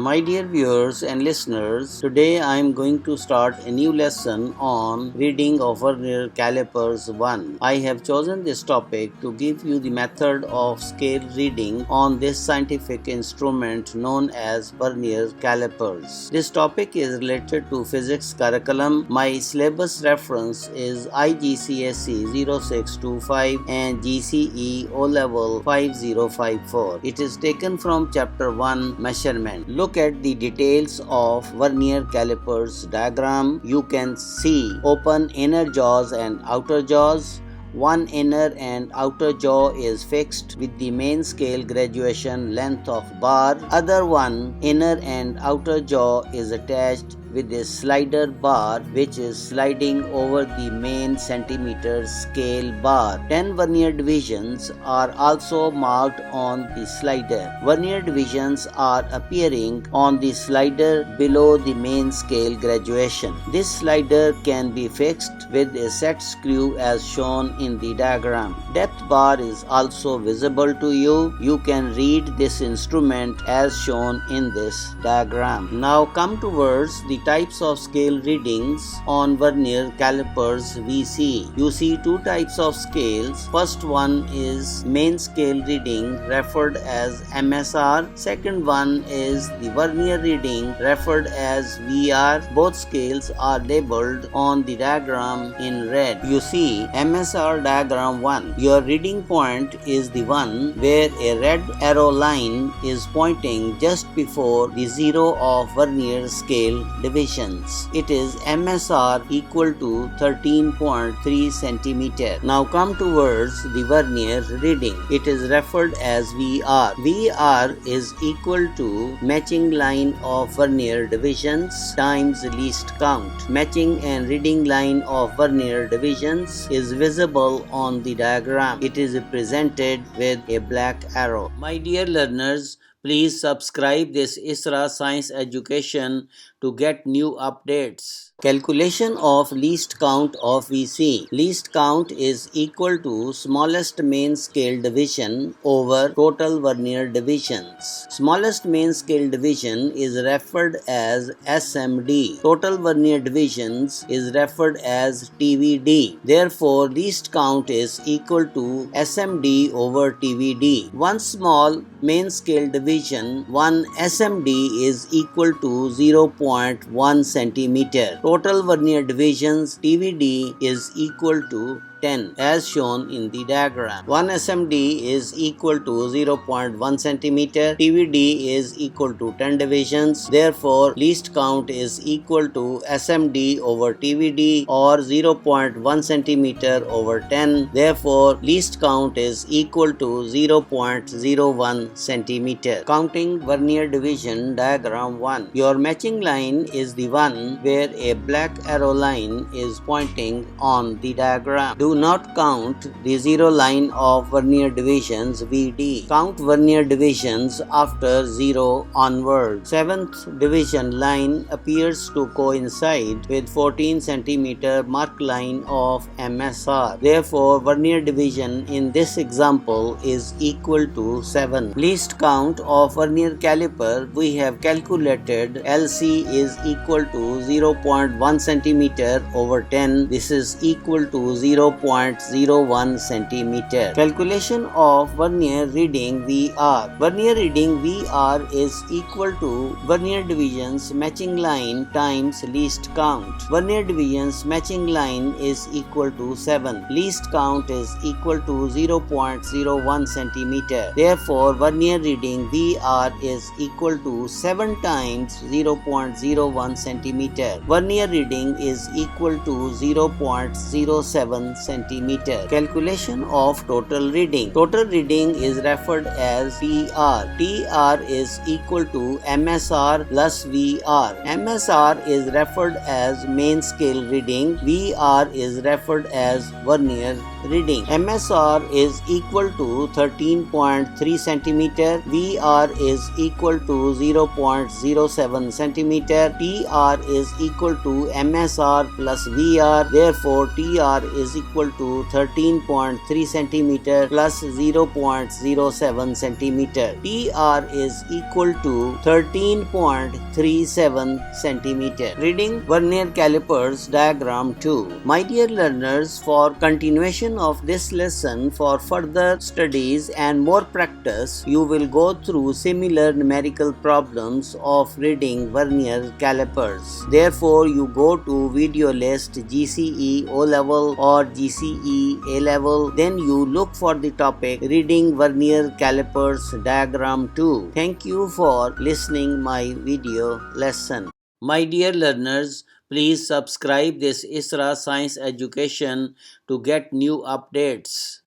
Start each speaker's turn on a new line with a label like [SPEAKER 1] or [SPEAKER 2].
[SPEAKER 1] My dear viewers and listeners, today I am going to start a new lesson on reading of vernier calipers 1. I have chosen this topic to give you the method of scale reading on this scientific instrument known as vernier calipers. This topic is related to physics curriculum. My syllabus reference is IGCSE 0625 and GCE O Level 5054. It is taken from chapter 1 measurement. Look at the details of vernier calipers diagram. You can see open inner jaws and outer jaws. One inner and outer jaw is fixed with the main scale graduation length of bar. Other one inner and outer jaw is attached with a slider bar which is sliding over the main centimeter scale bar. 10 vernier divisions are also marked on the slider. Vernier divisions are appearing on the slider below the main scale graduation. This slider can be fixed with a set screw as shown in the diagram. Depth bar is also visible to you. You can read this instrument as shown in this diagram. Now come towards the types of scale readings on vernier calipers we see. You see two types of scales. First one is main scale reading referred as MSR. Second one is the vernier reading referred as VR. Both scales are labeled on the diagram in red. You see MSR diagram 1. Your reading point is the one where a red arrow line is pointing just before the zero of vernier scale divisions. It is MSR equal to 13.3 cm. Now come towards the vernier reading. It is referred as VR. VR is equal to matching line of vernier divisions times least count. Matching and reading line of vernier divisions is visible on the diagram. It is represented with a black arrow. My dear learners, please subscribe this ISRA Science Education to get new updates. Calculation of least count of VC. Least count is equal to smallest main scale division over total vernier divisions. Smallest main scale division is referred as SMD. Total vernier divisions is referred as TVD. Therefore, least count is equal to SMD over TVD. One small main scale division, 1 SMD is equal to 0.1 centimeter. Total vernier divisions TVD is equal to 10 as shown in the diagram. 1 SMD is equal to 0.1 cm. TVD is equal to 10 divisions. Therefore, least count is equal to SMD over TVD or 0.1 cm over 10. Therefore, least count is equal to 0.01 cm. Counting vernier division diagram 1. Your matching line is the one where a black arrow line is pointing on the diagram. Do not count the zero line of vernier divisions VD. Count vernier divisions after 0 onward. 7th division line appears to coincide with 14 cm mark line of MSR. Therefore, vernier division in this example is equal to 7. Least count of vernier caliper, we have calculated LC is equal to 0.1 cm over 10. This is equal to 0.01 cm. Calculation of vernier reading VR. Vernier reading VR is equal to vernier divisions matching line times least count. Vernier divisions matching line is equal to 7. Least count is equal to 0.01 cm. Therefore, vernier reading VR is equal to 7 times 0.01 cm. Vernier reading is equal to 0.07 cm. Calculation of total reading. Total reading is referred as TR. TR is equal to MSR plus VR. MSR is referred as main scale reading. VR is referred as vernier reading. MSR is equal to 13.3 cm. VR is equal to 0.07 cm. TR is equal to MSR plus VR. Therefore, TR is equal equal to 13.3 centimeter plus 0.07 centimeter. PR is equal to 13.37 centimeter. Reading vernier calipers diagram 2. My dear learners, for continuation of this lesson, for further studies and more practice, you will go through similar numerical problems of reading vernier calipers. Therefore, you go to video list GCE O level or GCE A level. Then you look for the topic reading vernier calipers diagram 2. Thank you for listening my video lesson. My dear learners, please subscribe this ISRA Science Education to get new updates.